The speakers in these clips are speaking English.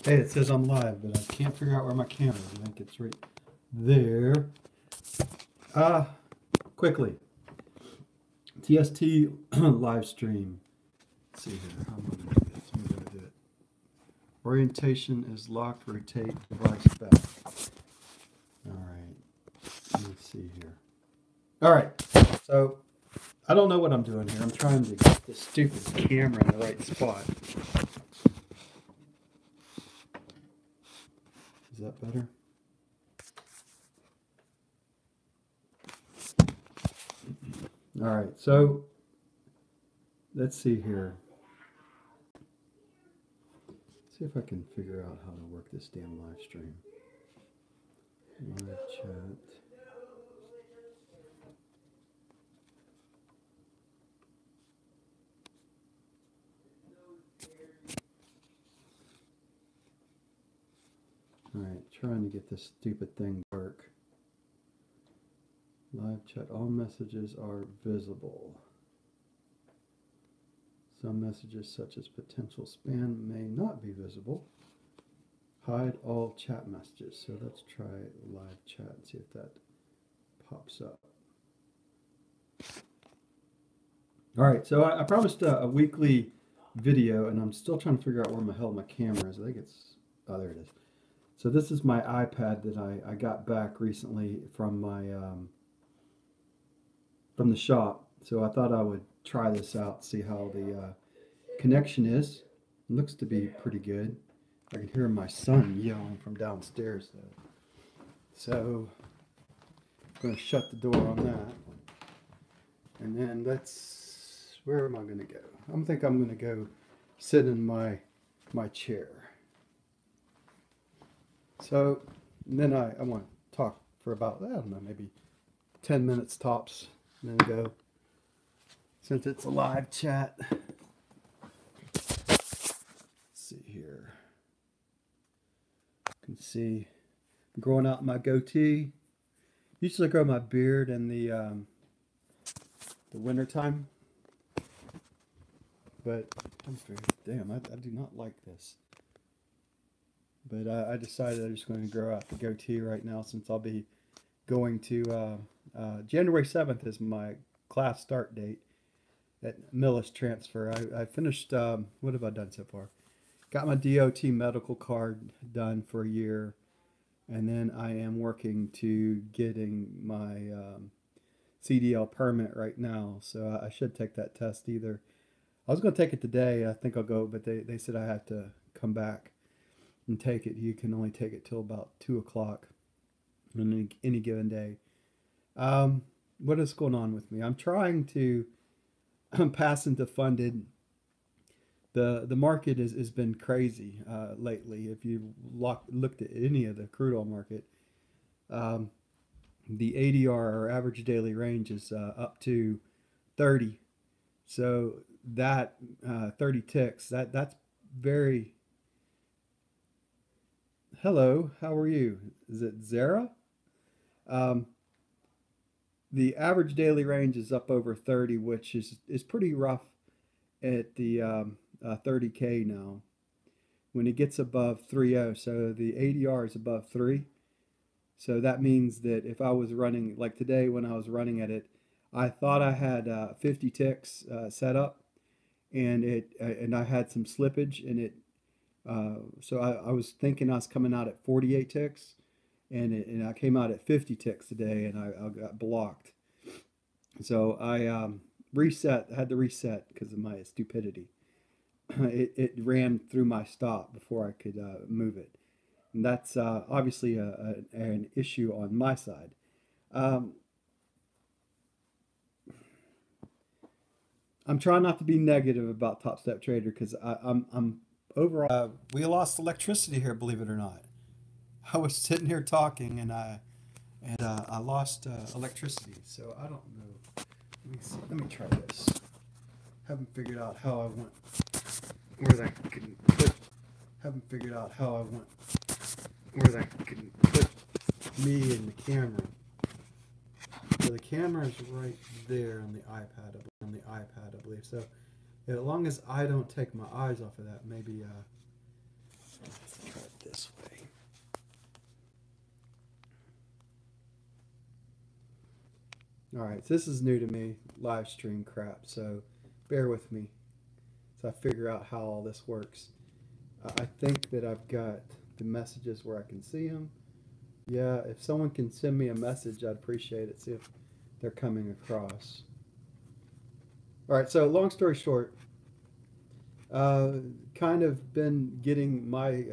Hey, it says I'm live, but I can't figure out where my camera is. I think it's right there. Quickly. TST Livestream. Let's see here. How am I going to do this? I'm going to do it. Orientation is locked. Rotate device back. All right. Let me see here. All right. So, I don't know what I'm doing here. I'm trying to get this stupid camera in the right spot. Is that better? All right, so let's see here. See if I can figure out how to work this damn live stream. Live chat. All right, trying to get this stupid thing to work. Live chat, all messages are visible. Some messages such as potential spam may not be visible. Hide all chat messages. So let's try live chat and see if that pops up. All right, so I promised a weekly video, and I'm still trying to figure out where the hell my camera is. I think it's, oh, there it is. So this is my iPad that I got back recently from my from the shop. So I thought I would try this out, see how the connection is. It looks to be pretty good. I can hear my son yelling from downstairs though. So I'm going to shut the door on that. And then let's, where am I going to go? I think I'm going to go sit in my chair. So then I want to talk for about, I don't know, maybe 10 minutes tops, and then go, since it's a live chat. Let's see here. You can see I'm growing out my goatee. Usually I grow my beard in the winter time. But I'm very, damn, I do not like this. But I decided I'm just going to grow out the goatee right now, since I'll be going to, January 7th is my class start date at Millis Transfer. I finished, what have I done so far? Got my DOT medical card done for a year, and then I am working to getting my CDL permit right now, so I should take that test either. I was going to take it today, I think I'll go, but they said I have to come back and take it. You can only take it till about 2 o'clock on any given day. What is going on with me? I'm trying to pass into funded. The market has been crazy lately. If you looked at any of the crude oil market, the ADR, or average daily range, is up to 30. So that 30 ticks, that's very... Hello, how are you? Is it Zara? The average daily range is up over 30, which is pretty rough at the 30K now. When it gets above 3.0, so the ADR is above 3. So that means that if I was running, like today when I was running at it, I thought I had 50 ticks set up, and I had some slippage in it. So I was thinking I was coming out at 48 ticks, and I came out at 50 ticks today, and I got blocked. So I had to reset because of my stupidity. It ran through my stop before I could move it, and that's obviously an issue on my side. I'm trying not to be negative about Top Step Trader, because I'm overall. We lost electricity here, believe it or not. I was sitting here talking, and I lost electricity. So I don't know. Let me see. Let me try this. Haven't figured out how I want where that can put. Haven't figured out how I want where that can put me and the camera. So the camera is right there on the iPad. I believe. So as long as I don't take my eyes off of that, maybe All right, so this is new to me, live stream crap, so bear with me so I figure out how all this works. I think that I've got the messages where I can see them. Yeah, if someone can send me a message, I'd appreciate it, see if they're coming across. All right, so long story short, uh, kind of been getting my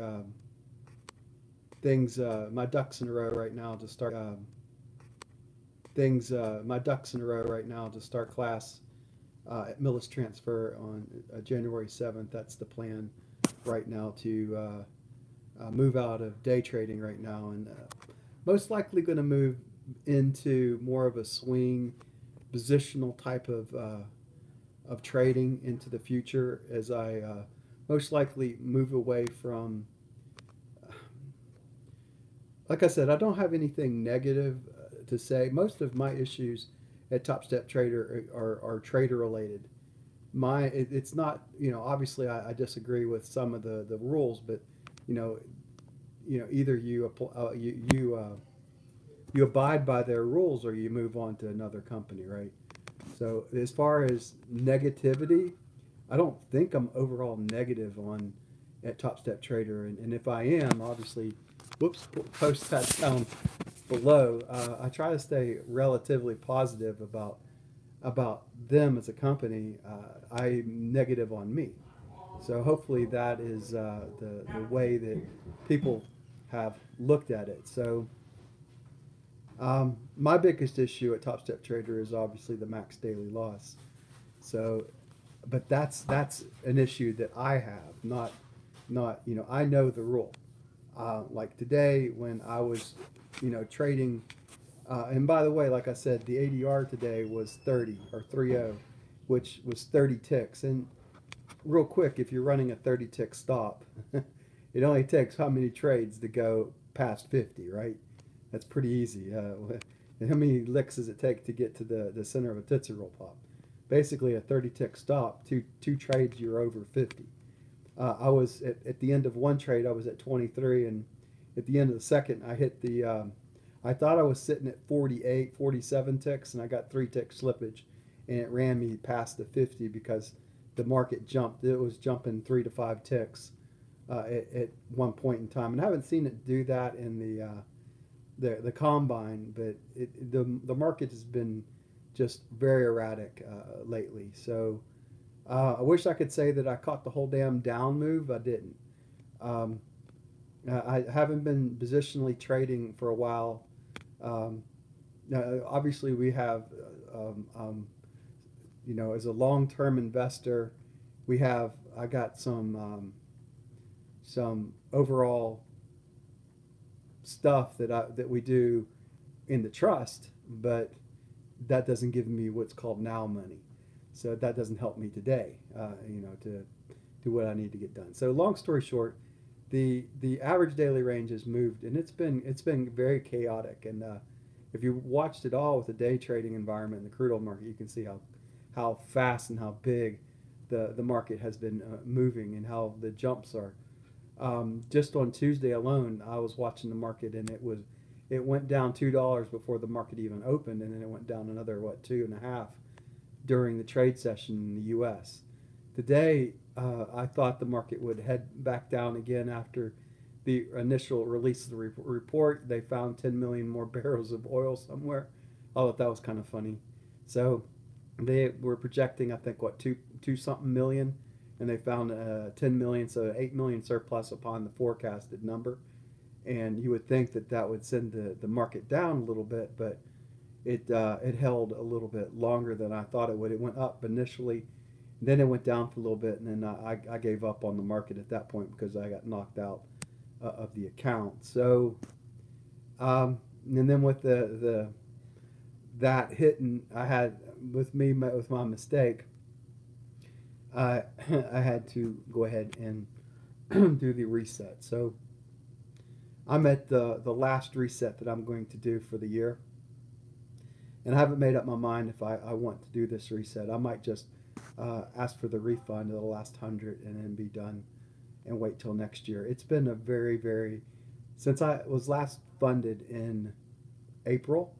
my ducks in a row right now to start my ducks in a row right now to start class at Millis Transfer on January 7th. That's the plan right now to move out of day trading right now and most likely going to move into more of a swing positional type of trading into the future as I most likely move away from. Like I said, I don't have anything negative to say. Most of my issues at Top Step Trader are trader related. It's not, obviously I disagree with some of the rules, but you know either you abide by their rules or you move on to another company, right? So as far as negativity, I don't think I'm overall negative on at Top Step Trader, and if I am, obviously, whoops, post that down below. I try to stay relatively positive about them as a company. I'm negative on me, so hopefully that is the way that people have looked at it. So my biggest issue at Top Step Trader is obviously the max daily loss. So, but that's an issue that I have, not I know the rule. Like today when I was trading, and by the way, like I said, the ADR today was 30 or 30, which was 30 ticks. And real quick, if you're running a 30 tick stop, it only takes how many trades to go past 50, right? That's pretty easy. How many licks does it take to get to the center of a Tootsie Roll Pop? Basically, a 30 tick stop, two trades, you're over 50. I was at the end of one trade, I was at 23, and at the end of the second, I hit I thought I was sitting at 48, 47 ticks, and I got 3 tick slippage, and it ran me past the 50 because the market jumped. It was jumping 3 to 5 ticks at one point in time, and I haven't seen it do that in the combine, but the market has been just very erratic lately. So I wish I could say that I caught the whole damn down move. I didn't. Um, I haven't been positionally trading for a while. Um, Obviously, we have, as a long-term investor, I got some overall stuff that we do in the trust, but that doesn't give me what's called now money. So that doesn't help me today, to do what I need to get done. So long story short, the average daily range has moved, and it's been very chaotic. And if you watched it all with the day trading environment in the crude oil market, you can see how fast and how big the market has been moving and how the jumps are. Just on Tuesday alone, I was watching the market, and it went down $2 before the market even opened, and then it went down another 2.5 during the trade session in the U.S. Today, I thought the market would head back down again after the initial release of the report. They found 10 million more barrels of oil somewhere. I thought that was kind of funny. So they were projecting, I think, two something million, and they found 10 million, so 8 million surplus upon the forecasted number. And you would think that would send the market down a little bit, but it held a little bit longer than I thought it would. It went up initially, then it went down for a little bit, and then I gave up on the market at that point because I got knocked out of the account. So, and then with that hitting, I had with my mistake, I I had to go ahead and do the reset. So I'm at the last reset that I'm going to do for the year, and I haven't made up my mind if I want to do this reset. I might just ask for the refund of the last 100 and then be done and wait till next year. It's been a very, very, since I was last funded in April,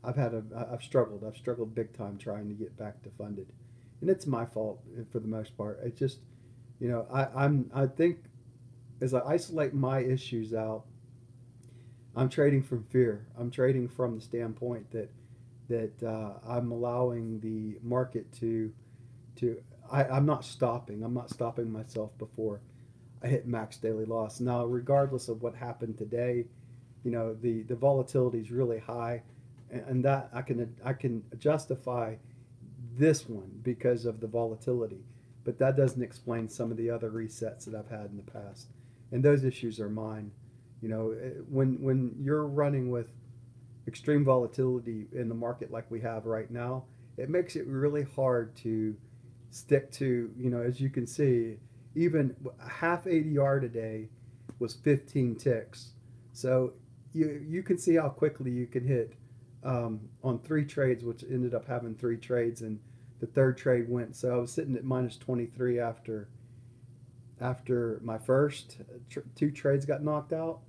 I've struggled big time trying to get back to funded, and it's my fault for the most part. It's just, I think as I isolate my issues out, I'm trading from fear. I'm trading from the standpoint that I'm allowing the market to I'm not stopping. I'm not stopping myself before I hit max daily loss. Now, regardless of what happened today, the volatility is really high, and that I can justify this one because of the volatility, but that doesn't explain some of the other resets that I've had in the past, and those issues are mine. When you're running with extreme volatility in the market like we have right now, it makes it really hard to stick to, as you can see, even half ADR today was 15 ticks. So you can see how quickly you can hit on 3 trades, which ended up having 3 trades, and the third trade went. So I was sitting at minus 23 after my first 2 trades got knocked out,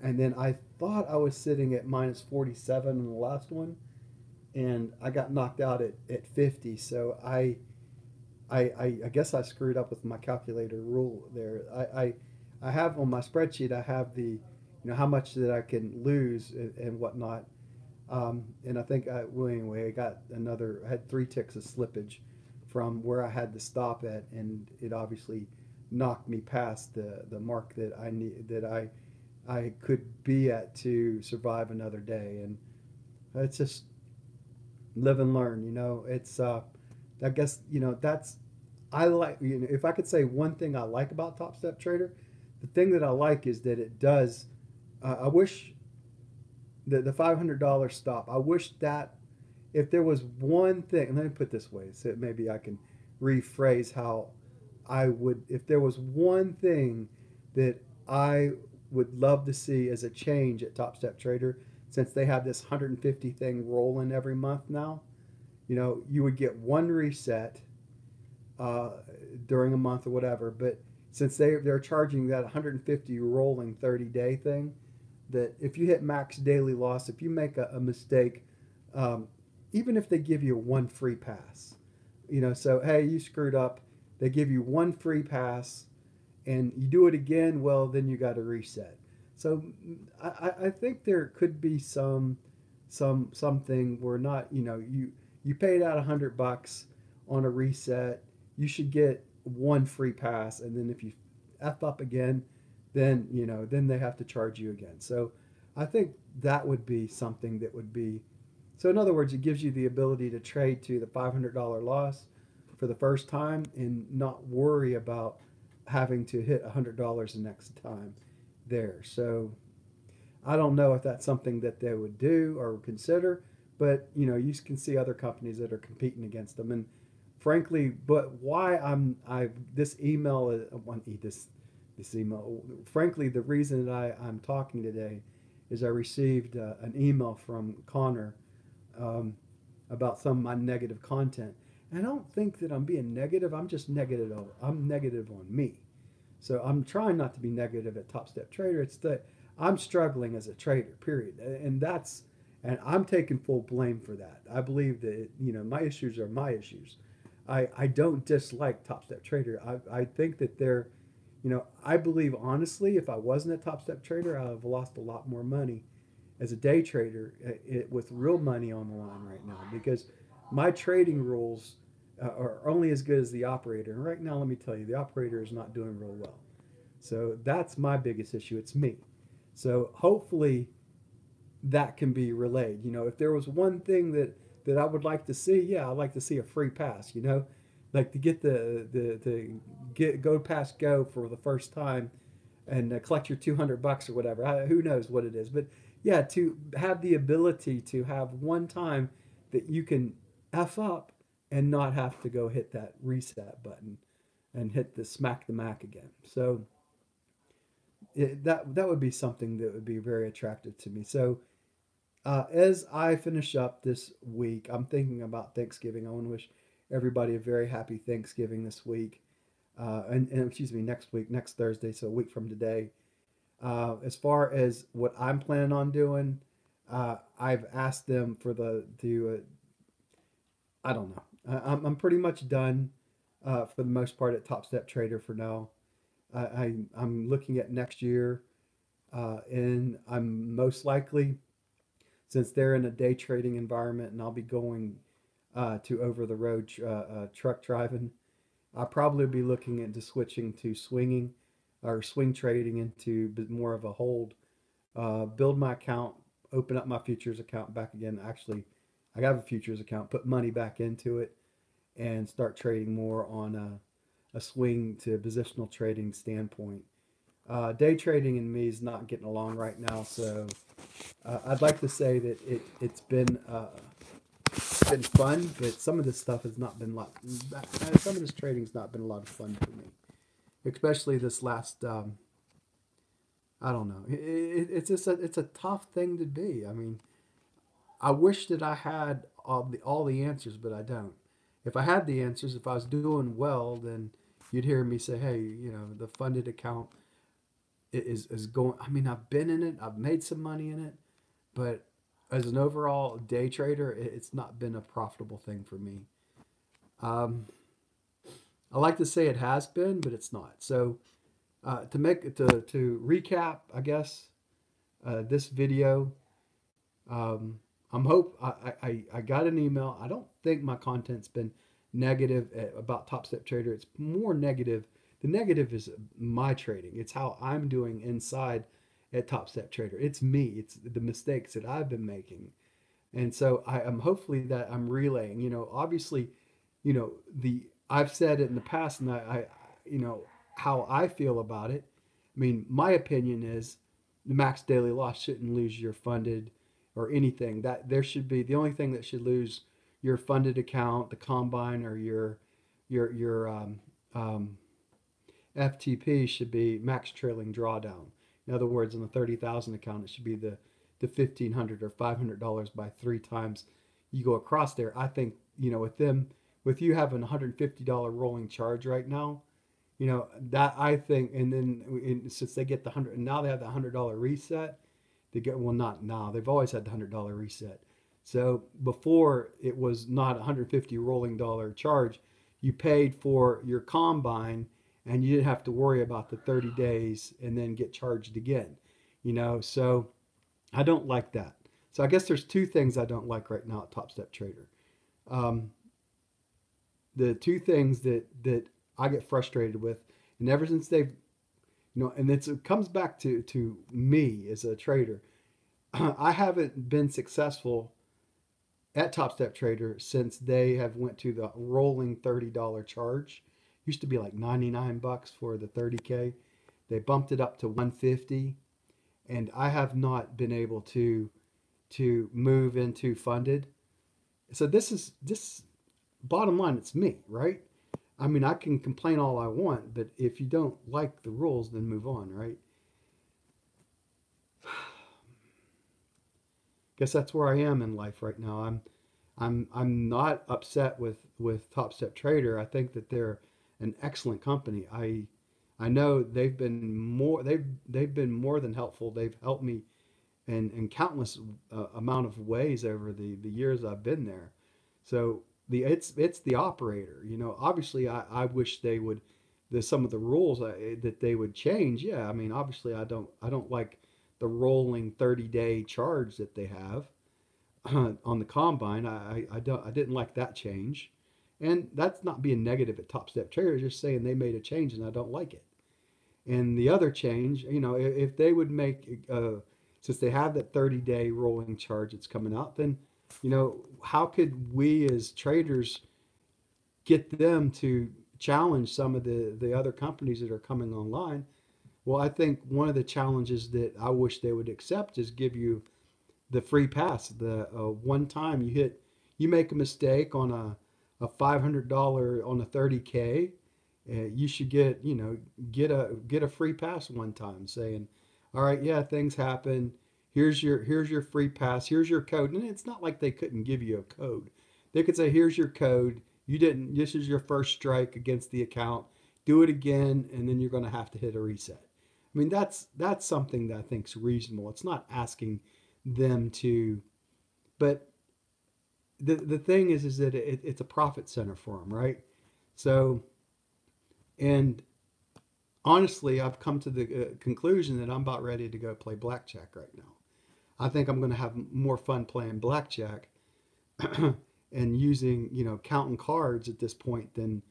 and then I thought I was sitting at minus 47 in the last one, and I got knocked out at 50. So I guess I screwed up with my calculator rule there. I have on my spreadsheet, I have the, how much that I can lose and whatnot. And I think, well, anyway, I had 3 ticks of slippage from where I had to stop at, and it obviously knocked me past the mark that I could be at to survive another day. And it's just live and learn. It's I guess that's I like. If I could say one thing I like about Top Step Trader, the thing that I like is that it does. I wish the $500 stop. I wish that if there was one thing, let me put it this way, so maybe I can rephrase how I would. If there was one thing that I would love to see as a change at Top Step Trader, since they have this 150 thing rolling every month now, you would get one reset uh, during a month or whatever. But since they're charging that 150 rolling 30-day thing, that if you hit max daily loss, if you make a mistake, even if they give you one free pass, so hey, you screwed up, they give you one free pass, and you do it again, well, then you got to reset. So I think there could be something where not, you paid out $100 on a reset, you should get one free pass, and then if you f up again, then they have to charge you again. So I think that would be something that would be. So in other words, it gives you the ability to trade to the $500 loss for the first time and not worry about having to hit $100 the next time there. So I don't know if that's something that they would do or consider, but you can see other companies that are competing against them. And frankly, but why I this email this email. Frankly, the reason that I'm talking today is I received an email from Connor um, about some of my negative content. And I don't think that I'm being negative. I'm just negative. I'm negative on me. So I'm trying not to be negative at Top Step Trader. It's that I'm struggling as a trader, period. And I'm taking full blame for that. I believe that my issues are my issues. I don't dislike Top Step Trader. I think that they're, I believe honestly, if I wasn't a Top Step Trader, I'd have lost a lot more money as a day trader with real money on the line right now, because my trading rules are only as good as the operator. And right now, let me tell you, the operator is not doing real well. So that's my biggest issue. It's me. So hopefully that can be relayed. If there was one thing that I would like to see, yeah, I'd like to see a free pass. Like to get the get go past go for the first time and collect your $200 or whatever. Who knows what it is, but yeah, to have the ability to have one time that you can f up and not have to go hit that reset button and hit the smack the mac again. So that would be something that would be very attractive to me. So as I finish up this week, I'm thinking about Thanksgiving. I want to wish everybody a very happy Thanksgiving this week, and excuse me, next week, next Thursday, so a week from today. As far as what I'm planning on doing, I've asked them for I don't know. I'm pretty much done for the most part at Top Step Trader for now. I'm looking at next year, and I'm most likely, since they're in a day trading environment, and I'll be going to over the road truck driving. I'll probably be looking into switching to swinging or swing trading into more of a hold. Build my account, open up my futures account back again. Actually, I have a futures account, put money back into it, and start trading more on a swing to positional trading standpoint. Day trading and me is not getting along right now, so I'd like to say that it's been fun, but some of this stuff has not been like some of this trading's not been a lot of fun for me, especially this last. I don't know. It's just it's a tough thing to be. I mean, I wish that I had all the answers, but I don't. If I had the answers, if I was doing well, then you'd hear me say, "Hey, you know, the funded account is going." I mean, I've been in it, I've made some money in it, but as an overall day trader, it's not been a profitable thing for me. Um, I like to say it has been, but it's not. So to recap, I guess this video. I got an email. I don't think my content's been negative about Top Step Trader. It's more negative. The negative is my trading. It's how I'm doing inside at Top Step Trader. It's me. It's the mistakes that I've been making. And so I am hopefully that I'm relaying. You know, obviously, you know the I've said it in the past, and you know how I feel about it. I mean, my opinion is the max daily loss shouldn't lose your funded or anything. That there should be the only thing that should lose your funded account, the combine, or your FTP should be max trailing drawdown. In other words, on the 30,000 account, it should be the 1,500 or $500 by three times you go across there. I think you know with you having $150 rolling charge right now, you know that I think, and then since they get the hundred, and now they have the $100 reset. They get well, not now. They've always had the $100 reset. So before it was not $150 rolling dollar charge. You paid for your combine, and you didn't have to worry about the 30 days and then get charged again. You know, so I don't like that. So I guess there's two things I don't like right now at Top Step Trader. Um, the two things that I get frustrated with, and ever since they've you know, and it comes back to me as a trader. I haven't been successful at Top Step Trader since they have went to the rolling $30 charge. Used to be like 99 bucks for the 30K. They bumped it up to 150, and I have not been able to move into funded. So this is this bottom line. It's me, right? I mean, I can complain all I want, but if you don't like the rules, then move on, right? Guess that's where I am in life right now. I'm not upset with Top Step Trader. I think that they're an excellent company. I know they've been more than helpful. They've helped me in countless amount of ways over the years I've been there. So it's the operator. You know, obviously I wish they would some of the rules that they would change. Yeah, I mean obviously I don't like the rolling 30-day charge that they have on the combine. I didn't like that change, and that's not being negative at Top Step Trader. Just saying they made a change and I don't like it. And the other change, you know, if they would make, since they have that 30-day rolling charge that's coming out, then, you know, how could we as traders get them to challenge some of the other companies that are coming online? Well, I think one of the challenges that I wish they would accept is give you the free pass. The one time you make a mistake on a $500 on a 30K, you should get get a free pass one time, saying, "All right, yeah, things happen. Here's your free pass. Here's your code." And it's not like they couldn't give you a code. They could say, "Here's your code. You didn't. This is your first strike against the account. Do it again, and then you're going to have to hit a reset." I mean, that's something that I think's reasonable. It's not asking them to, but the thing is that it's a profit center for them, right? So, and honestly, I've come to the conclusion that I'm about ready to go play blackjack right now. I think I'm going to have more fun playing blackjack and using, counting cards at this point than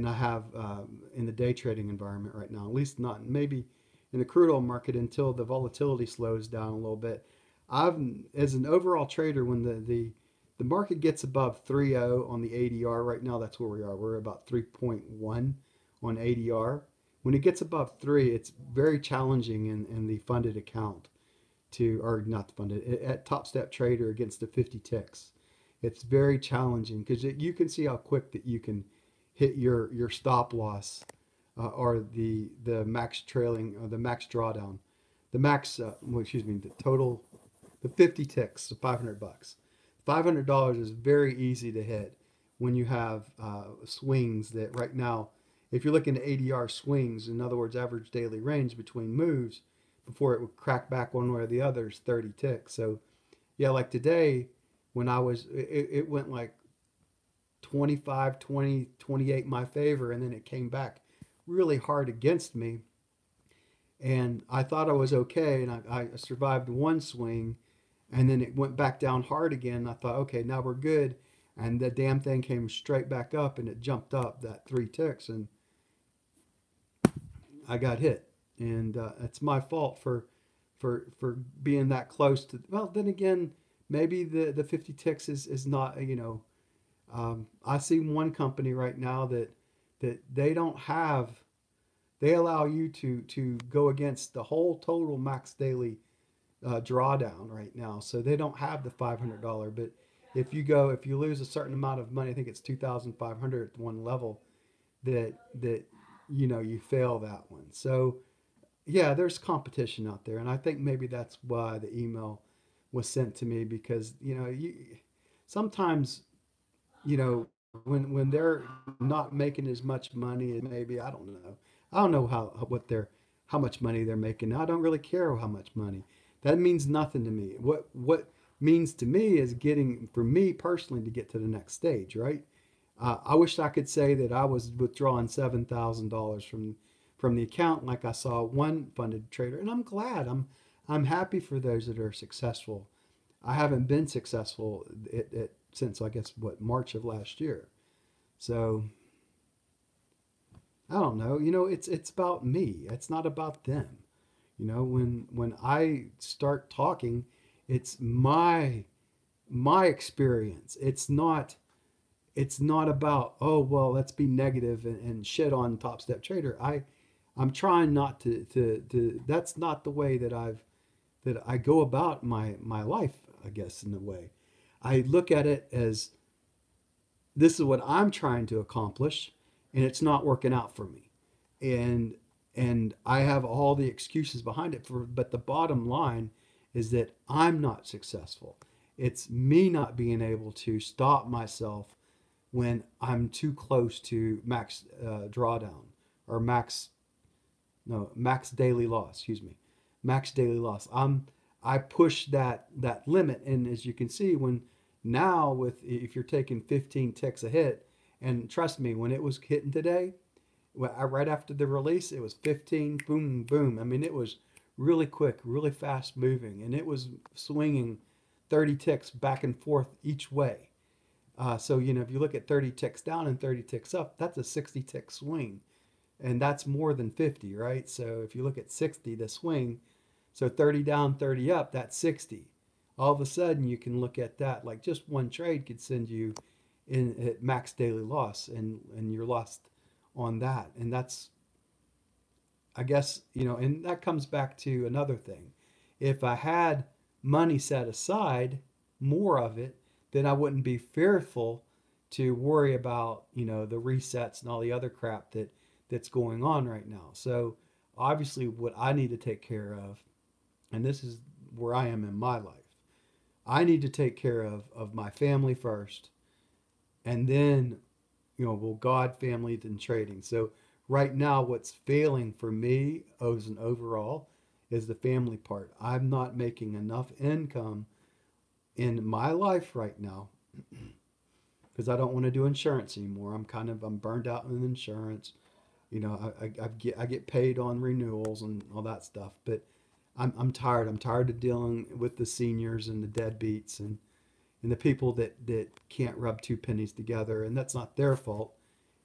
I have in the day trading environment right now. At least not maybe in the crude oil market until the volatility slows down a little bit. I've as an overall trader, when the market gets above 3.0 on the ADR right now, that's where we are. We're about 3.1 on ADR. When it gets above 3, it's very challenging in the funded account to, or not funded, at Top Step Trader against the 50 ticks. It's very challenging because you can see how quick that you can hit your stop loss or the max trailing or the max drawdown, the max well, excuse me, the total, the 50 ticks, so $500. $500 is very easy to hit when you have swings that right now, if you're looking at ADR swings, in other words, average daily range between moves before it would crack back one way or the other is 30 ticks. So yeah, like today when it went like 25, 20, 28 my favor, and then it came back really hard against me. And I thought I was okay, and I survived one swing, and then it went back down hard again. I thought, okay, now we're good. And the damn thing came straight back up, and it jumped up that 3 ticks, and I got hit. And it's my fault for being that close to. Well, then again, maybe the 50 ticks is not, I see one company right now that they don't have, they allow you to go against the whole total max daily drawdown right now. So they don't have the $500, but if you lose a certain amount of money, I think it's 2,500 at one level, that you fail that one. So yeah, there's competition out there, and I think maybe that's why the email was sent to me, because sometimes when they're not making as much money as maybe, I don't know how much money they're making. I don't really care how much money. That means nothing to me. What means to me is getting, for me personally, to get to the next stage, right? I wish I could say that I was withdrawing $7,000 from the account like I saw one funded trader, and I'm glad. I'm happy for those that are successful. I haven't been successful since, I guess, March of last year. So I don't know. It's about me. It's not about them. When I start talking, it's my experience. It's not about, oh well, let's be negative and shit on Top Step Trader. I'm trying not to that's not the way that I go about my life, I guess, in a way. I look at it as, this is what I'm trying to accomplish, and it's not working out for me. And I have all the excuses behind it, but the bottom line is that I'm not successful. It's me not being able to stop myself when I'm too close to max drawdown, or max daily loss, excuse me, max daily loss. I push that limit, and as you can see, when now if you're taking 15 ticks a hit, and trust me, when it was hitting today, right after the release, it was 15, boom, boom. I mean, it was really quick, really fast moving, and it was swinging 30 ticks back and forth each way. So if you look at 30 ticks down and 30 ticks up, that's a 60 tick swing, and that's more than 50, right? So if you look at 60, the swing, so 30 down, 30 up, that's 60. All of a sudden, you can look at that like just one trade could send you in at max daily loss, and you're lost on that. And that's, I guess, and that comes back to another thing. If I had money set aside, more of it, then I wouldn't be fearful to worry about, the resets and all the other crap that's going on right now. So obviously what I need to take care of, and this is where I am in my life, I need to take care of my family first, and then, God, family, then trading. So right now, what's failing for me as an overall is the family part. I'm not making enough income in my life right now because I don't want to do insurance anymore. I'm burned out in insurance. You know, I get paid on renewals and all that stuff, but I'm tired. I'm tired of dealing with the seniors and the deadbeats and the people that can't rub two pennies together, and that's not their fault.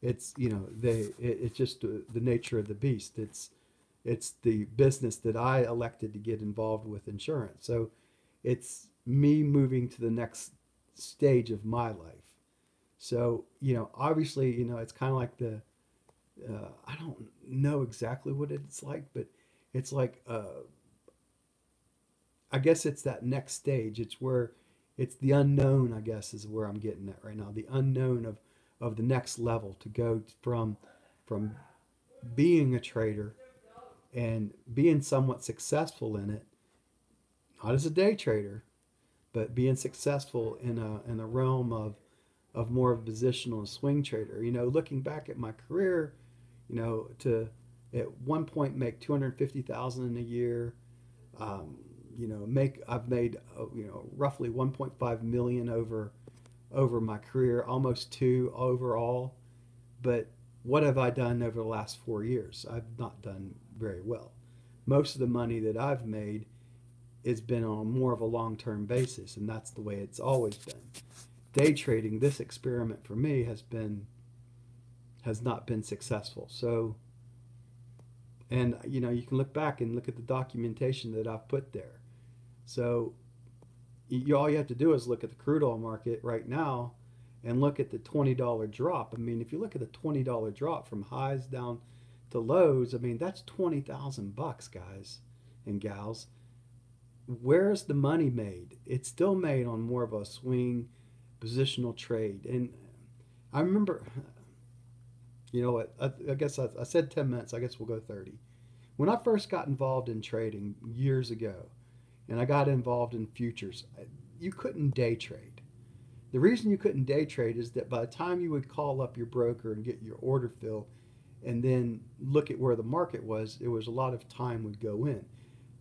It's, you know, it's just the nature of the beast. It's the business that I elected to get involved with insurance. So it's me moving to the next stage of my life. So, you know, obviously, you know, it's kind of like I don't know exactly what it's like, but it's like, I guess it's that next stage. It's the unknown, I guess, is where I'm getting at right now. The unknown of the next level to go from being a trader and being somewhat successful in it, not as a day trader, but being successful in a realm of more of a positional and swing trader. You know, looking back at my career, you know, to at one point make 250,000 a year. You know, I've made you know, roughly 1.5 million over my career, almost two overall. But what have I done over the last 4 years? I've not done very well. Most of the money that I've made has been on more of a long-term basis, and that's the way it's always been. Day trading, this experiment for me has not been successful. So, and you know, you can look back and look at the documentation that I've put there. So all you have to do is look at the crude oil market right now and look at the $20 drop. I mean, if you look at the $20 drop from highs down to lows, I mean, that's 20,000 bucks, guys and gals. Where's the money made? It's still made on more of a swing positional trade. And I remember, you know what, I guess I said 10 minutes. I guess we'll go 30. When I first got involved in trading years ago, and I got involved in futures, you couldn't day trade. The reason you couldn't day trade is that by the time you would call up your broker and get your order fill and then look at where the market was, it was a lot of time would go in.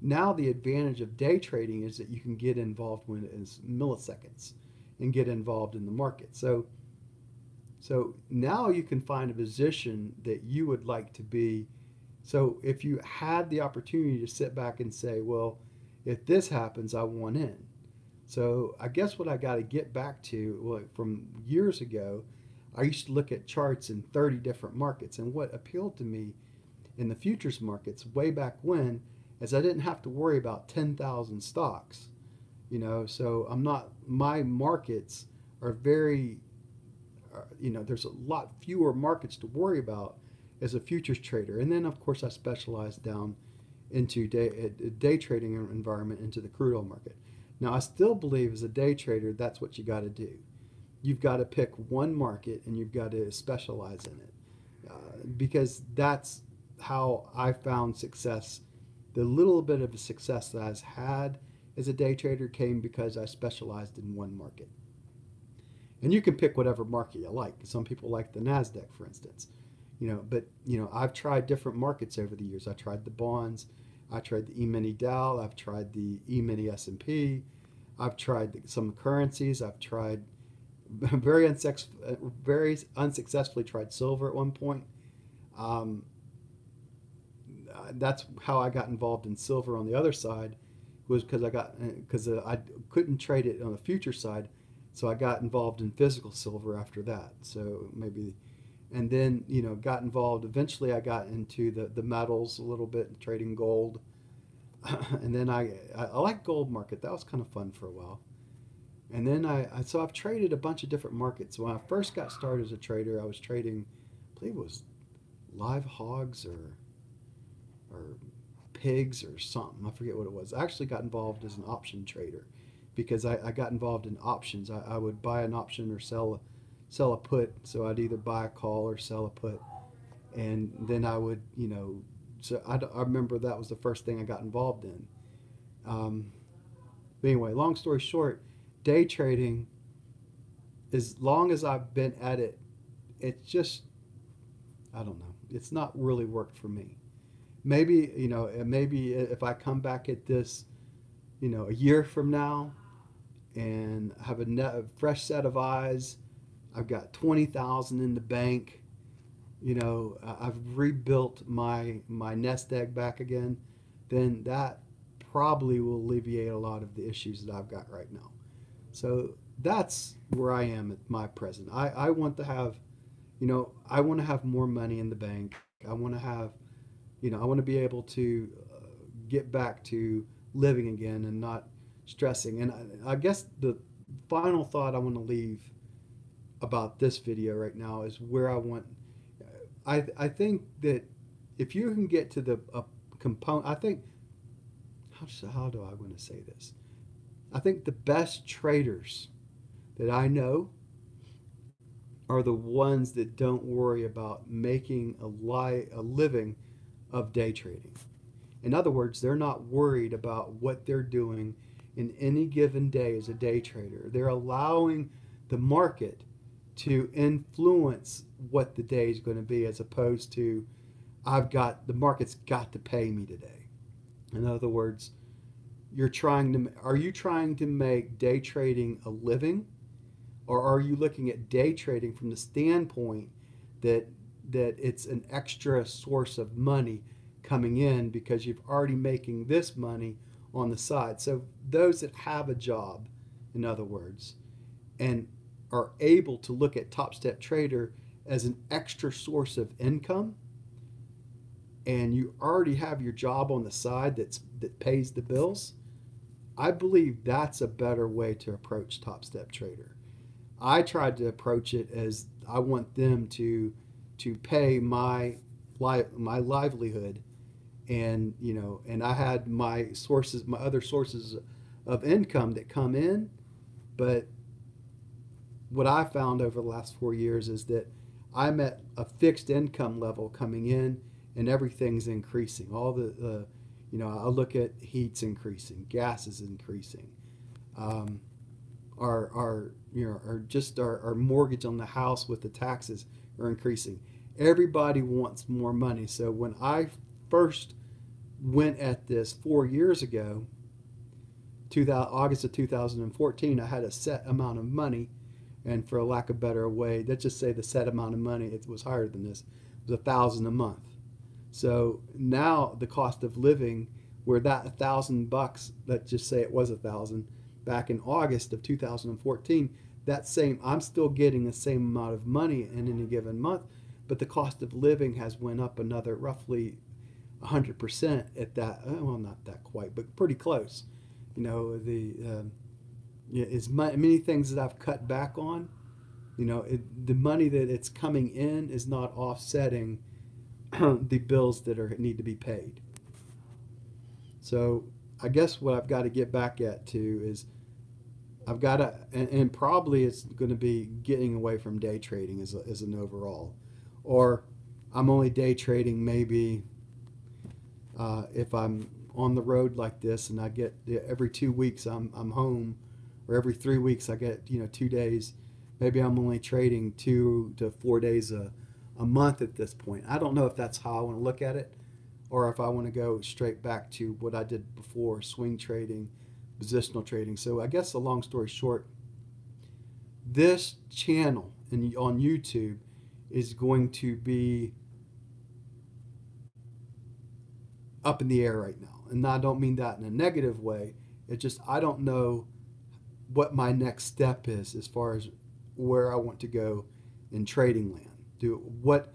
Now the advantage of day trading is that you can get involved when it's milliseconds and get involved in the market. So now you can find a position that you would like to be. So if you had the opportunity to sit back and say, well, if this happens, I want in. So I guess what I got to get back to, well, from years ago, I used to look at charts in 30 different markets. And what appealed to me in the futures markets way back when is I didn't have to worry about 10,000 stocks. You know, so my markets are very, you know, there's a lot fewer markets to worry about as a futures trader. And then, of course, I specialized down into day trading environment, into the crude oil market. Now, I still believe as a day trader, that's what you got to do. You've got to pick one market and you've got to specialize in it, because that's how I found success. The little bit of success that I've had as a day trader came because I specialized in one market. And you can pick whatever market you like. Some people like the NASDAQ, for instance. You know, but you know, I've tried different markets over the years. I tried the bonds, I tried the E-mini Dow, I've tried the E-mini S&P, I've tried some currencies, I've tried very unsuccessfully tried silver at one point. Um, that's how I got involved in silver on the other side, was because I couldn't trade it on the future side, so I got involved in physical silver after that. So maybe. And then, you know, got involved. Eventually, I got into the metals a little bit, trading gold. And then I like gold market. That was kind of fun for a while. And then so I've traded a bunch of different markets. When I first got started as a trader, I was trading, I believe it was live hogs or pigs or something. I forget what it was. I actually got involved as an option trader because I got involved in options. I would buy an option or sell a put. So I'd either buy a call or sell a put. And then I would, you know, so I remember that was the first thing I got involved in. But anyway, long story short, day trading, as long as I've been at it, it's just, I don't know, it's not really worked for me. maybe, maybe if I come back at this, a year from now and have a fresh set of eyes, I've got 20,000 in the bank. I've rebuilt my nest egg back again. Then that probably will alleviate a lot of the issues that I've got right now. So that's where I am at my present. I want to have, I want to have more money in the bank. I want to have, I want to be able to get back to living again and not stressing. And I guess the final thought I want to leave about this video right now is where I want. I think that if you can get to the component, I think how do I want to say this? I think the best traders that I know are the ones that don't worry about making a living of day trading. In other words, they're not worried about what they're doing in any given day as a day trader. They're allowing the market to influence what the day is going to be, as opposed to the market's got to pay me today. In other words, are you trying to make day trading a living, or are you looking at day trading from the standpoint that it's an extra source of money coming in because you've already making this money on the side? So those that have a job, in other words, and are able to look at Top Step Trader as an extra source of income, and you already have your job on the side that pays the bills, I believe that's a better way to approach Top Step Trader. I tried to approach it as I want them to pay my livelihood, and and I had my other sources of income that come in. But what I found over the last 4 years is that I'm at a fixed income level coming in, and everything's increasing. All the I look at heat's increasing, gas is increasing, our mortgage on the house with the taxes are increasing. Everybody wants more money. So when I first went at this 4 years ago, August of 2014, I had a set amount of money, and for a lack of a better way, let's just say the set amount of money, it was higher than this, it was $1,000 a month. So now the cost of living, where that $1,000, let's just say it was 1,000 back in August of 2014, I'm still getting the same amount of money in any given month, but the cost of living has went up another roughly 100% at that. Well, not that quite, but pretty close. As many things that I've cut back on, the money that it's coming in is not offsetting the bills that need to be paid. So I guess what I've got to get back at too is I've got to, and probably it's going to be getting away from day trading as an overall, or I'm only day trading maybe if I'm on the road like this and I get every 2 weeks I'm home, or every 3 weeks I get 2 days. Maybe I'm only trading 2 to 4 days a month at this point. I don't know if that's how I want to look at it, or if I want to go straight back to what I did before, swing trading, positional trading. So I guess the long story short, this channel on YouTube is going to be up in the air right now. And I don't mean that in a negative way. It's just I don't know what my next step is as far as where I want to go in trading land. What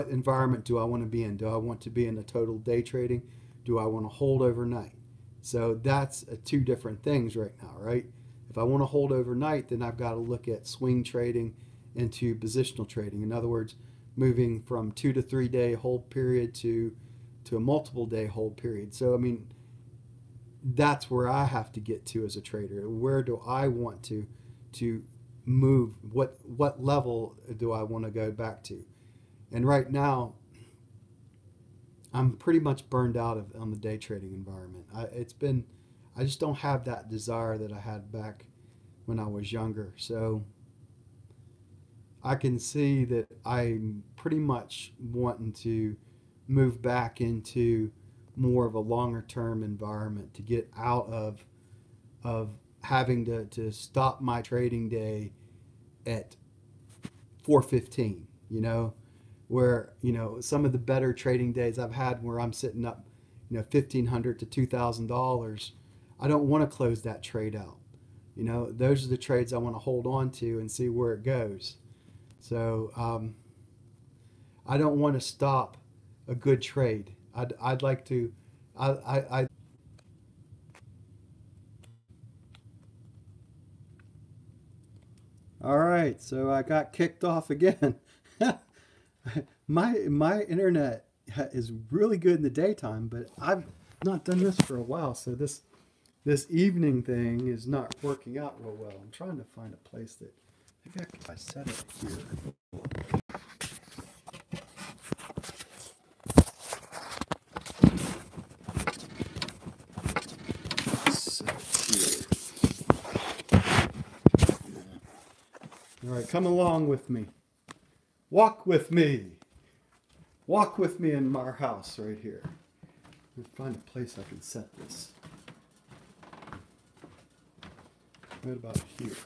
environment do I want to be in? Do I want to be in a total day trading? Do I want to hold overnight? So that's two different things right now, right? If I want to hold overnight, then I've got to look at swing trading into positional trading. In other words, moving from 2 to 3 day hold period to a multiple day hold period. So I mean, that's where I have to get to as a trader. Where do I want to move? What level do I want to go back to? And right now, I'm pretty much burned out on the day trading environment. I just don't have that desire that I had back when I was younger. So I can see that I'm pretty much wanting to move back into more of a longer term environment, to get out of having to stop my trading day at 4:15, where, some of the better trading days I've had where I'm sitting up, $1,500 to $2,000. I don't want to close that trade out. Those are the trades I want to hold on to and see where it goes. So I don't want to stop a good trade. I'd like to. I All right, so I got kicked off again. My internet is really good in the daytime, but I've not done this for a while, so this evening thing is not working out real well. I'm trying to find a place that maybe I set it here. Set it here. All right, come along with me. Walk with me. Walk with me in our house right here. Let me find a place I can set this. Right about here.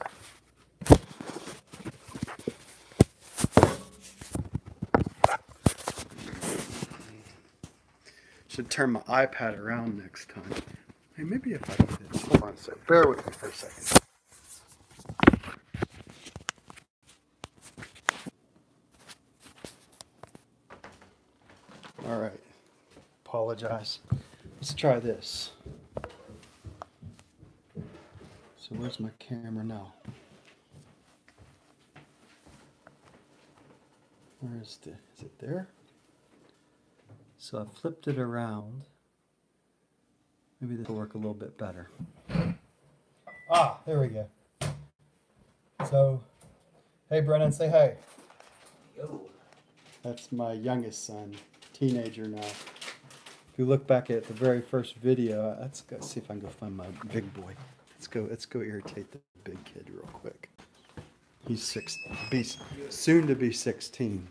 Should turn my iPad around next time. Hey, maybe if I do this. Hold on a second. Bear with me for a second. All right. Apologize. Let's try this. So where's my camera now? Where is it there? So I flipped it around. Maybe this will work a little bit better. Ah, there we go. So, hey Brennan, say hey. Yo. That's my youngest son, teenager now. If you look back at the very first video, let's go see if I can go find my big boy. Let's go irritate the big kid real quick. He's soon to be 16.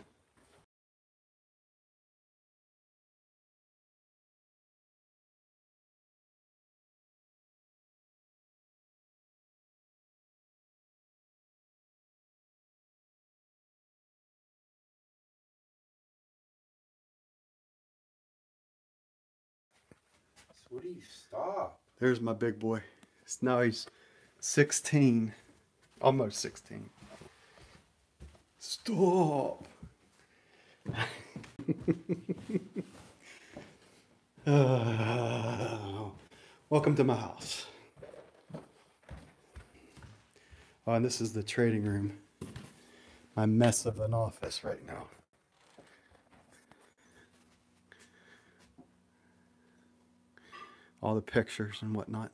Sweetie, stop. There's my big boy. Now he's 16, almost 16. Stop. Welcome to my house. Oh, and this is the trading room. My mess of an office right now. All the pictures and whatnot.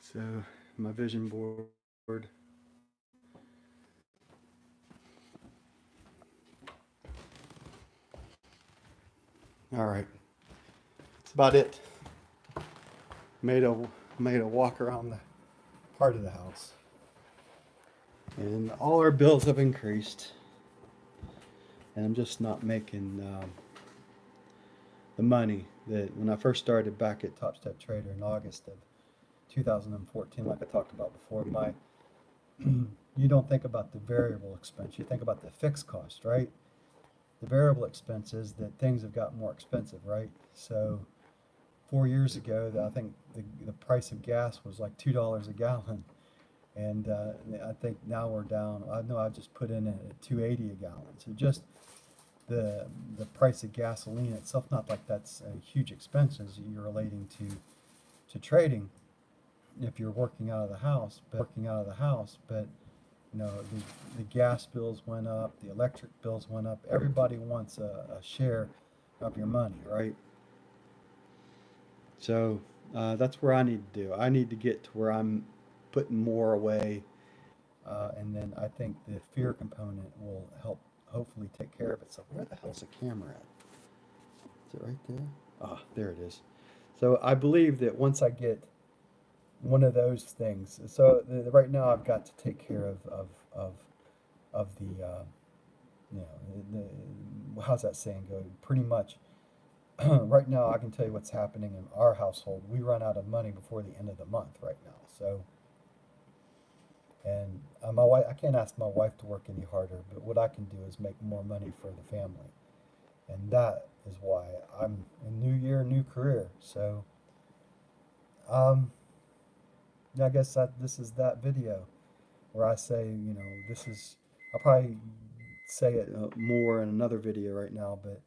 So, my vision board. All right, that's about it. Made a walk around the part of the house, and all our bills have increased, and I'm just not making the money that when I first started back at Top Step Trader in August of 2014, like I talked about before. You don't think about the variable expense, you think about the fixed cost, right? The variable expense is that things have gotten more expensive, right? So 4 years ago, I think the price of gas was like $2 a gallon, and I think now we're down. I know I just put in at $2.80 a gallon. So just the price of gasoline itself, not like that's a huge expense as you're relating to trading if you're working out of the house, but the gas bills went up, the electric bills went up. Everybody wants a share of your money, right? So that's where I need to do. I need to get to where I'm putting more away, and then I think the fear component will help hopefully take care of itself. Where the hell's the camera at? Is it right there? Ah, there it is. So I believe that once I get one of those things, so right now I've got to take care of the how's that saying go? Pretty much. Right now, I can tell you what's happening in our household. We run out of money before the end of the month right now. So, and my wife, I can't ask my wife to work any harder, but what I can do is make more money for the family, and that is why I'm a new year, new career. So, um, yeah, I guess this is that video where I say, this is. I'll probably say it more in another video right now, but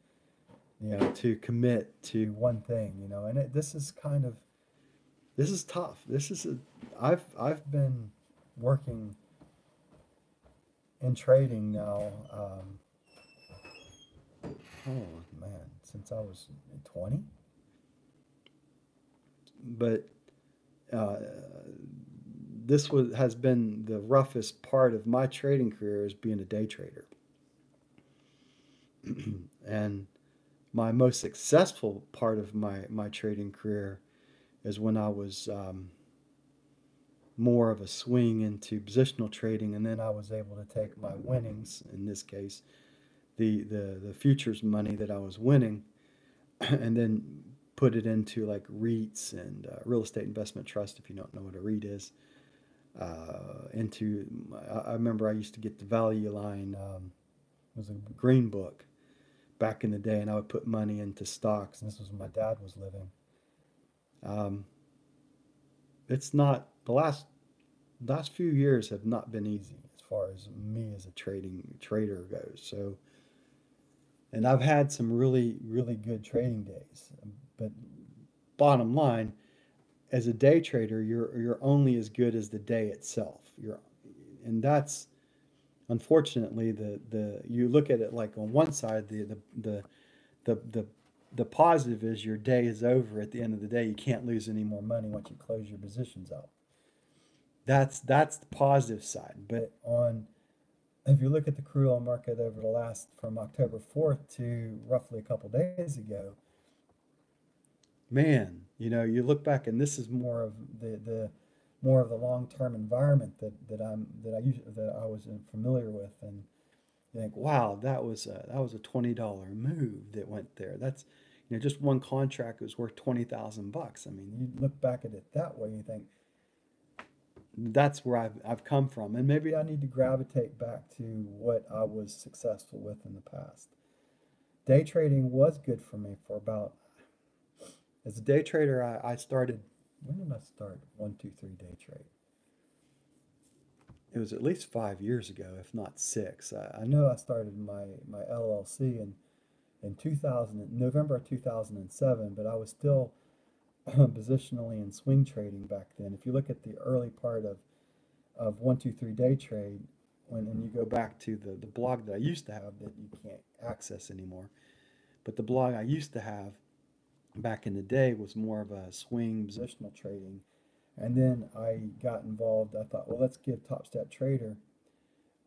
to commit to one thing, and this is this is tough. I've been working in trading now. Oh man, since I was 20. But uh, has been the roughest part of my trading career is being a day trader. And my most successful part of my trading career is when I was more of a swing into positional trading, and then I was able to take my winnings, in this case, the futures money that I was winning, and then put it into like REITs and real estate investment trust, if you don't know what a REIT is. I remember I used to get the value line, it was a green book back in the day, and I would put money into stocks, and this was when my dad was living. It's not the last few years have not been easy as far as me as a trader goes. So, and I've had some really good trading days, but bottom line, as a day trader, you're only as good as the day itself. And that's unfortunately the you look at it like on one side, the positive is your day is over at the end of the day. You can't lose any more money once you close your positions out. That's the positive side. But if you look at the crude oil market over the last from October 4th to roughly a couple days ago, man, you look back, and this is more of the long-term environment that I was familiar with, and you think, wow, that was a $20 move that went there. That's just one contract was worth $20,000. I mean, you look back at it that way, you think that's where I've come from, and maybe I need to gravitate back to what I was successful with in the past. Day trading was good for me for about. As a day trader, I started. When did I start 1-2-3 day trade? It was at least 5 years ago, if not 6. I know I started my LLC in 2000, November of 2007, but I was still positionally in swing trading back then. If you look at the early part of 1-2-3 day trade, and you go back to the blog that I used to have that you can't access anymore, but the blog I used to have back in the day was more of a swing positional trading. And then I got involved. I thought, well, let's give Top Step Trader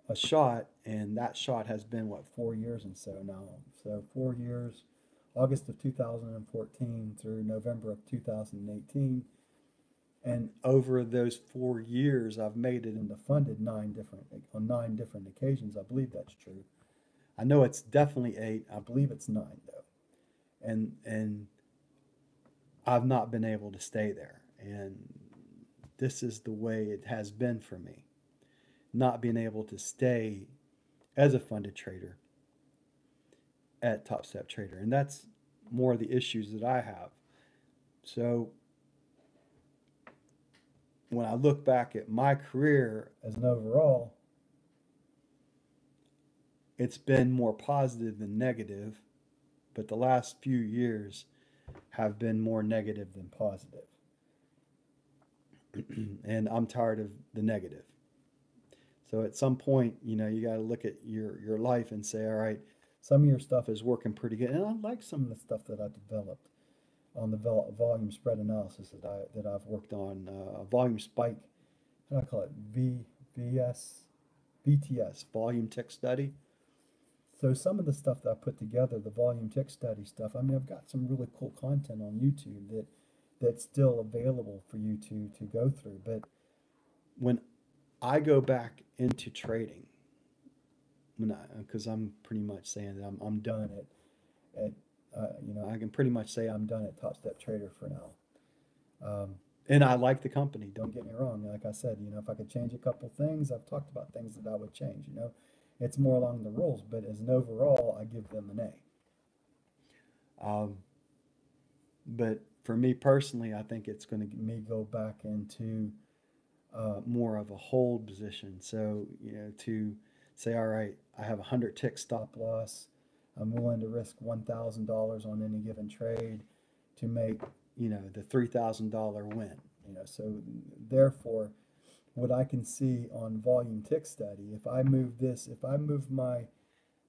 a shot, and that shot has been 4 years and so now. So 4 years, August of 2014 through November of 2018. And over those 4 years, I've made it into funded on 9 different occasions. I believe that's true. I know it's definitely 8. I believe it's 9 though. And I've not been able to stay there. And this is the way it has been for me. Not being able to stay as a funded trader at Top Step Trader. And that's more of the issues that I have. So when I look back at my career as an overall, it's been more positive than negative, but the last few years have been more negative than positive. And I'm tired of the negative. So at some point, you got to look at your life and say, all right, some of your stuff is working pretty good. And I like some of the stuff that I developed on the volume spread analysis that I've worked on, volume spike, how do I call it? VTS, volume tick study. So some of the stuff that I put together, the volume tick study stuff, I mean, I've got some really cool content on YouTube that's still available for you to go through. But when I go back into trading, because I'm pretty much saying that I'm done at I can pretty much say I'm done at Top Step Trader for now. And I like the company. Don't get me wrong. Like I said, if I could change a couple things, I've talked about things that I would change. It's more along the rules, but as an overall, I give them an A. But for me personally, I think it's going to me go back into more of a hold position. So to say, all right, I have 100 tick stop loss. I'm willing to risk $1,000 on any given trade to make the $3,000 win. So therefore, what I can see on volume tick study, if I move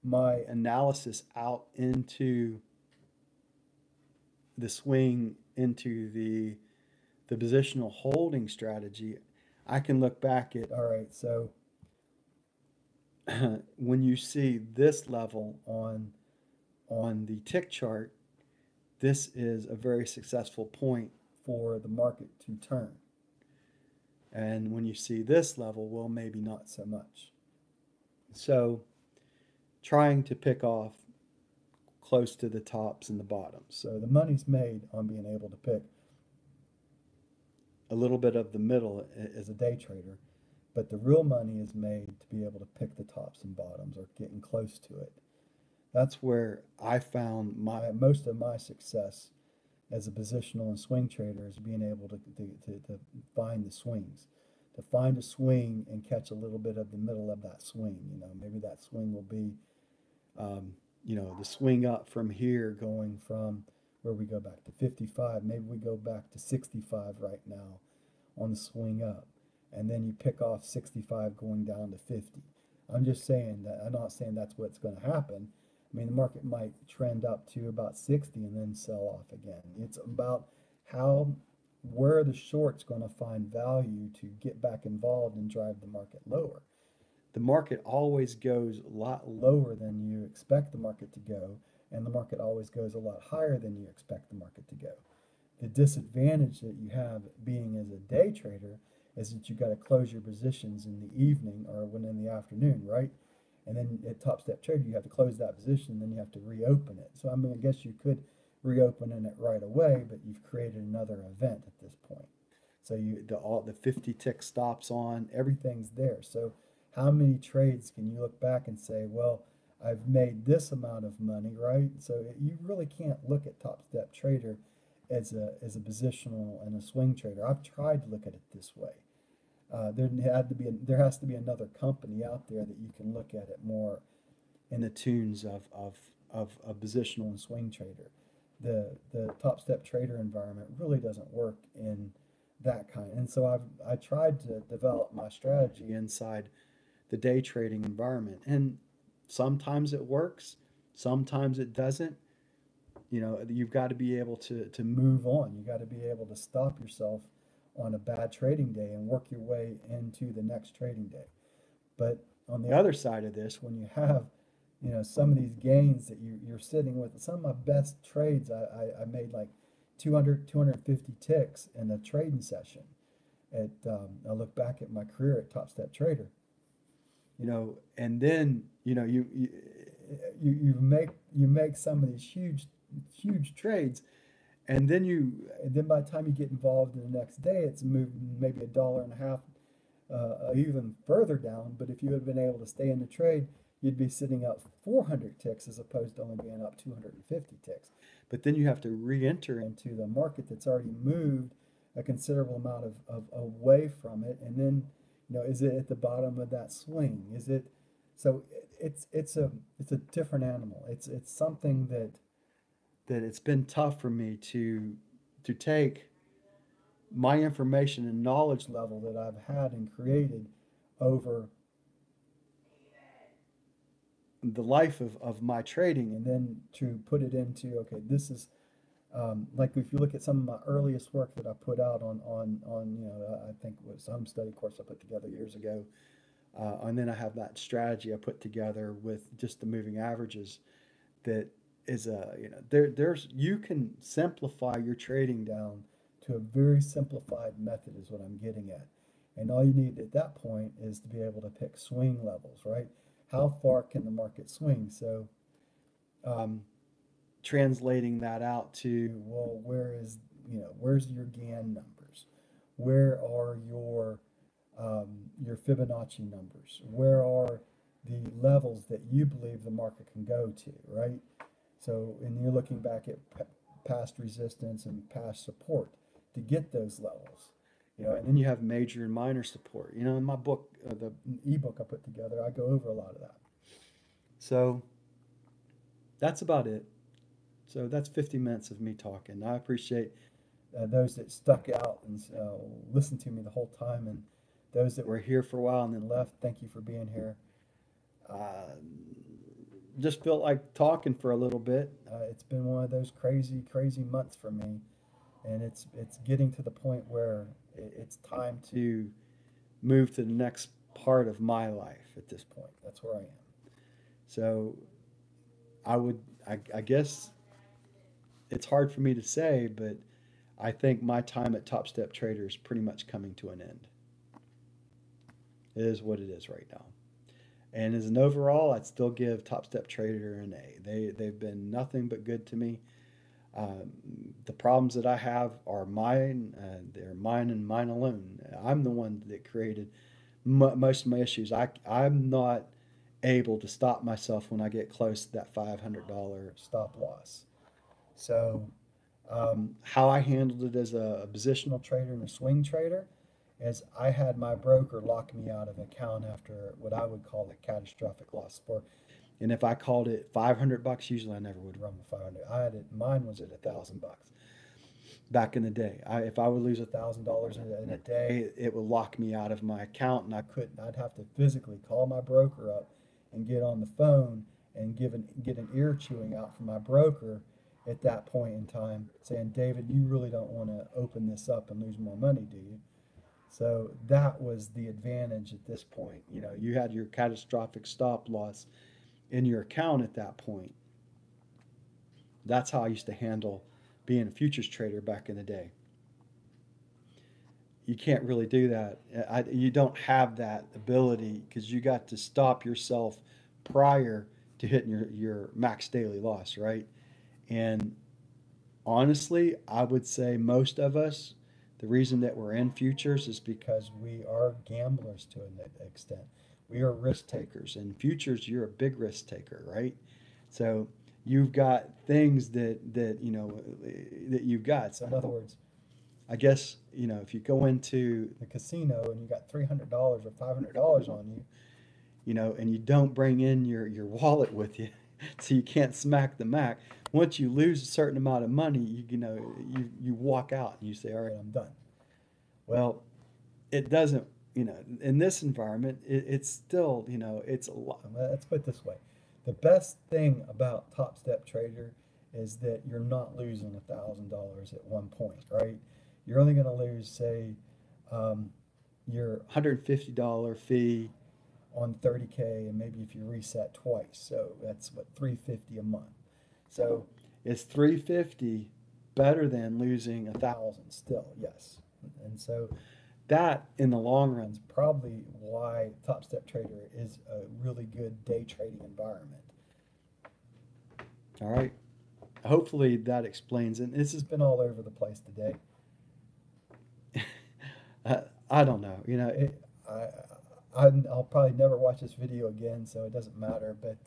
my analysis out into the swing, into the positional holding strategy, I can look back at, all right, so when you see this level on the tick chart, this is a very successful point for the market to turn. And when you see this level, well, maybe not so much. So trying to pick off close to the tops and the bottoms. So the money's made on being able to pick a little bit of the middle as a day trader, but the real money is made to be able to pick the tops and bottoms or getting close to it. That's where I found most of my success as a positional and swing trader, is being able to find the swings, to find a swing and catch a little bit of the middle of that swing. Maybe that swing will be, the swing up from here, going from where we go back to 55. Maybe we go back to 65 right now on the swing up, and then you pick off 65 going down to 50. I'm just saying that. I'm not saying that's what's going to happen. I mean, the market might trend up to about 60 and then sell off again. It's about where the short's going to find value to get back involved and drive the market lower. The market always goes a lot lower than you expect the market to go, and the market always goes a lot higher than you expect the market to go. The disadvantage that you have being as a day trader is that you got to close your positions in the evening or when in the afternoon, right? And then at Top Step Trader, you have to close that position, and then you have to reopen it. So I guess you could reopen it right away, but you've created another event at this point. So all the 50 tick stops on, everything's there. So how many trades can you look back and say, well, I've made this amount of money, right? So you really can't look at Top Step Trader as a positional and a swing trader. I've tried to look at it this way. There has to be another company out there that you can look at it more in the tunes of a positional and swing trader. The Top Step Trader environment really doesn't work in that kind. And so I tried to develop my strategy inside the day trading environment, and sometimes it works, sometimes it doesn't. You've got to be able to move on. You got to be able to stop yourself on a bad trading day and work your way into the next trading day. But on the other side of this, when you have some of these gains that you're sitting with, some of my best trades, I made like 250 ticks in a trading session. I look back at my career at Top Step Trader, and then you make some of these huge trades, and then by the time you get involved in the next day, it's moved maybe $1.50, even further down. But if you had been able to stay in the trade, you'd be sitting up 400 ticks as opposed to only being up 250 ticks. But then you have to re-enter into the market that's already moved a considerable amount of away from it, and then is it at the bottom of that swing? Is it? So it's a different animal. It's something that it's been tough for me to take my information and knowledge level that I've had and created over the life of my trading, and then to put it into, okay, this is like if you look at some of my earliest work that I put out on I think it was a home study course I put together years ago, and then I have that strategy I put together with just the moving averages. That is there's you can simplify your trading down to a very simplified method is what I'm getting at, and all you need at that point is to be able to pick swing levels, right? how far can the market swing? So translating that out to, well, where's your GAN numbers? Where are your Fibonacci numbers? Where are the levels that you believe the market can go to, right? So, and you're looking back at past resistance and past support to get those levels. And then you have major and minor support. In my book, the ebook I put together, I go over a lot of that. So that's about it. So that's 50 minutes of me talking. I appreciate those that stuck out and listened to me the whole time, and those that were here for a while and then left. Thank you for being here. Just felt like talking for a little bit. It's been one of those crazy, crazy months for me, and it's getting to the point where it's time to move to the next part of my life. At this point, that's where I am. So I guess it's hard for me to say, but I think my time at Top Step Trader is pretty much coming to an end. It is what it is right now. And as an overall, I'd still give Top Step Trader an A. They've been nothing but good to me. The problems that I have are mine. They're mine and mine alone. I'm the one that created most of my issues. I'm not able to stop myself when I get close to that $500 stop loss. So how I handled it as a positional trader and a swing trader is I had my broker lock me out of an account after what I would call a catastrophic loss. And if I called it $500, usually I never would run with 500. Mine was at $1,000 back in the day. If I would lose $1,000 in a day, it would lock me out of my account, and I couldn't. I'd have to physically call my broker up and get on the phone and get an ear chewing out from my broker at that point in time, saying, David, you really don't want to open this up and lose more money, do you? So that was the advantage at this point. You had your catastrophic stop loss in your account at that point. That's how I used to handle being a futures trader back in the day. You can't really do that. You don't have that ability because you got to stop yourself prior to hitting your max daily loss, right? And honestly, I would say most of us, the reason that we're in futures is because we are gamblers to an extent. We are risk takers. In futures, you're a big risk taker, right? So you've got things that you've got. So in other words, I guess, if you go into the casino and you got $300 or $500 on you, and you don't bring in your wallet with you, so you can't smack the Mac. Once you lose a certain amount of money, you walk out and you say, all right, I'm done. Well, it doesn't, in this environment, it's still, it's a lot. Let's put it this way. The best thing about Top Step Trader is that you're not losing $1,000 at one point, right? You're only going to lose, say, your $150 fee on 30K, and maybe if you reset twice, so that's what, $350 a month. So it's $350 better than losing $1,000 still, yes. And so that in the long run is probably why Top Step Trader is a really good day trading environment. All right. Hopefully that explains it. This has been all over the place today. I don't know. I'll probably never watch this video again, so it doesn't matter. But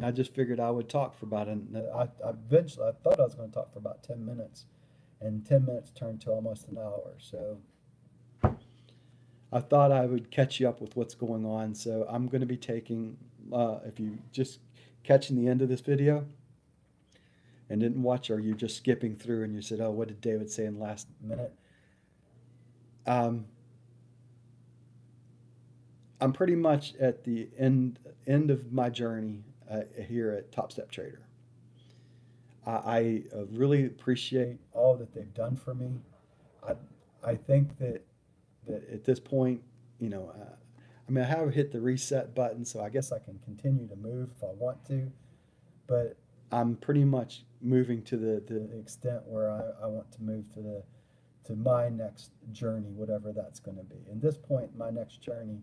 I just figured I would talk for about eventually I thought I was going to talk for about 10 minutes, and 10 minutes turned to almost an hour. So I thought I would catch you up with what's going on. So I'm going to be taking, if you just catching the end of this video and didn't watch, or you're just skipping through and you said, oh, what did David say in the last minute? I'm pretty much at the end of my journey here at Top Step Trader. I really appreciate all that they've done for me. I think that at this point, I have hit the reset button, so I guess I can continue to move if I want to, but I'm pretty much moving to the extent where I want to move to my next journey, whatever that's going to be. At this point, my next journey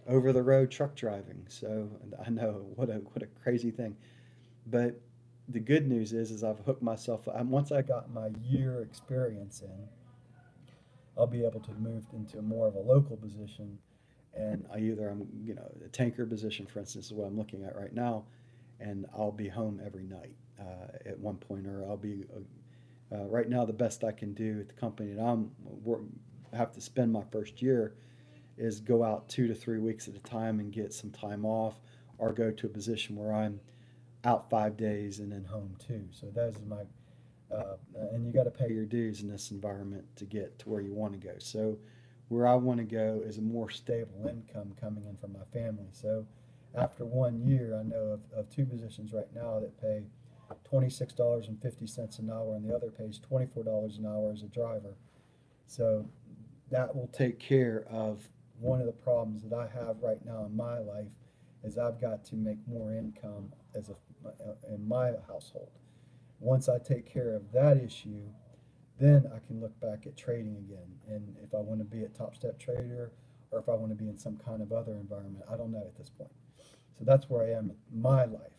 over the road truck driving. So I know what a crazy thing. But the good news is I've hooked myself. Once I got my year experience in, I'll be able to move into more of a local position, and I'm a tanker position, for instance, is what I'm looking at right now, and I'll be home every night at one point, or I'll be right now the best I can do at the company that have to spend my first year is go out 2 to 3 weeks at a time and get some time off, or go to a position where I'm out 5 days and then home too. So that is my and you got to pay your dues in this environment to get to where you want to go. So where I want to go is a more stable income coming in from my family. So after 1 year, I know of two positions right now that pay $26.50 an hour, and the other pays $24 an hour as a driver. So that will take care of one of the problems that I have right now in my life is I've got to make more income in my household. Once I take care of that issue, then I can look back at trading again. And if I want to be a top step trader or if I want to be in some kind of other environment, I don't know at this point. So that's where I am in my life.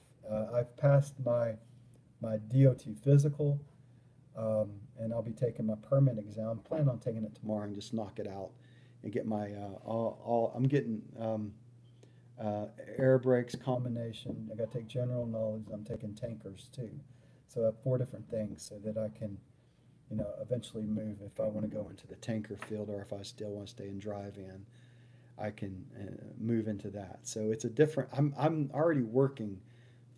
I've passed my DOT physical, and I'll be taking my permit exam. I'm planning on taking it tomorrow and just knock it out and get my I'm getting air brakes combination. I got to take general knowledge. I'm taking tankers too. So I have 4 different things so that I can, eventually move if I want to go into the tanker field, or if I still want to stay and drive in, I can move into that. So it's a different. I'm already working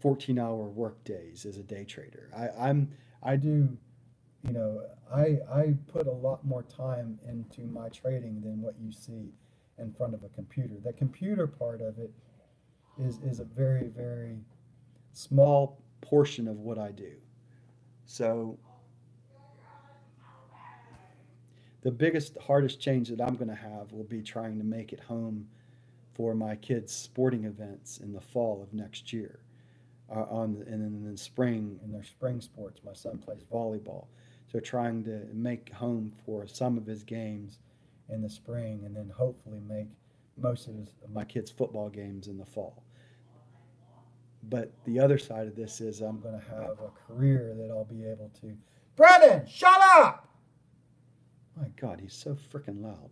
14-hour work days as a day trader. I do, I put a lot more time into my trading than what you see in front of a computer. The computer part of it is a very, very small portion of what I do. So the biggest, hardest change that I'm going to have will be trying to make it home for my kids' sporting events in the fall of next year. And in the spring, in their spring sports, my son plays volleyball. So trying to make home for some of his games in the spring, and then hopefully make most of my kids' football games in the fall. But the other side of this is I'm going to have a career that I'll be able to. Brennan, shut up! My God, he's so freaking loud.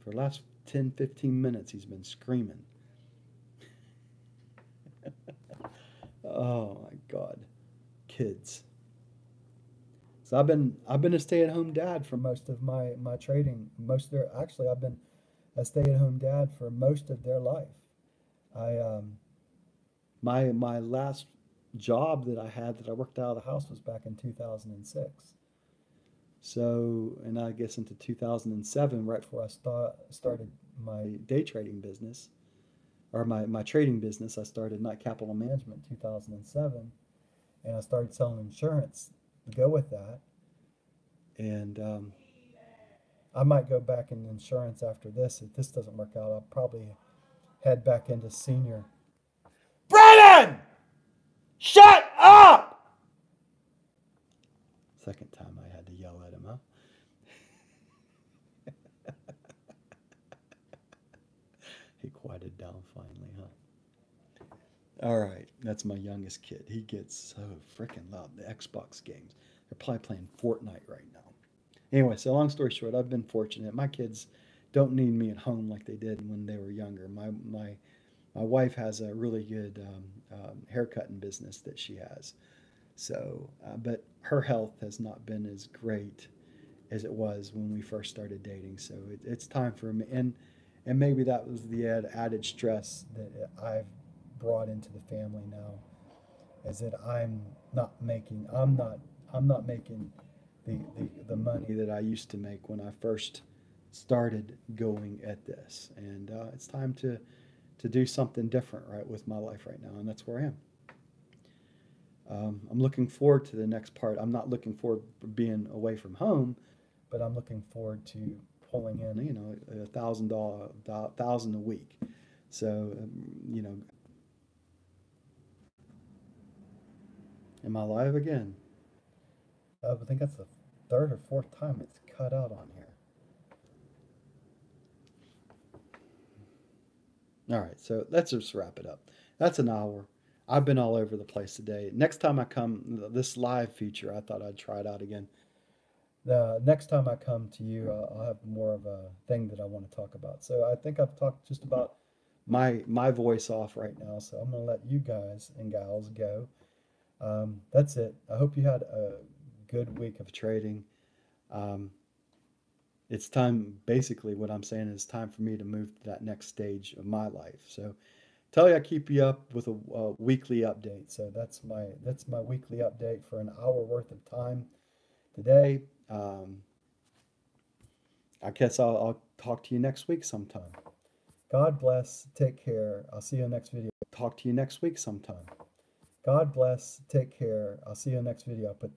For the last 10, 15 minutes, he's been screaming. Oh my God, kids. So I've been a stay-at-home dad for most of my trading. I've been a stay-at-home dad for most of their life. I my last job that I had that I worked out of the house was back in 2006. So, and I guess into 2007, right before I started my day trading business, or my trading business, I started Night Capital Management in 2007, and I started selling insurance to go with that. And I might go back in insurance after this. If this doesn't work out, I'll probably head back into senior. Brennan! Shut up! Second time I had to yell at him, huh? He quieted down finally, huh? All right, that's my youngest kid. He gets so freaking loud. The Xbox games. They're probably playing Fortnite right now. Anyway, so long story short, I've been fortunate. My kids don't need me at home like they did when they were younger. My wife has a really good haircutting business that she has. So, but her health has not been as great as it was when we first started dating. So it's time for me, and maybe that was the added stress that I've brought into the family now, is that I'm not making the money that I used to make when I first started going at this, and it's time to do something different right with my life right now, and that's where I am. I'm looking forward to the next part. I'm not looking forward to being away from home, but I'm looking forward to pulling in, $1,000 a week. So, am I live again? I think that's the third or fourth time it's cut out on here. All right, so let's just wrap it up. That's an hour. I've been all over the place today. Next time I come, this live feature, I thought I'd try it out again. The next time I come to you, I'll have more of a thing that I want to talk about. So I think I've talked just about my voice off right now. So I'm gonna let you guys and gals go. That's it. I hope you had a good week of trading. Um, it's time. Basically, what I'm saying is time for me to move to that next stage of my life. So tell you I keep you up with a weekly update. So that's my weekly update for an hour worth of time today. I guess I'll talk to you next week sometime. God bless. Take care. I'll see you in the next video. Talk to you next week sometime. God bless. Take care. I'll see you in the next video. I'll put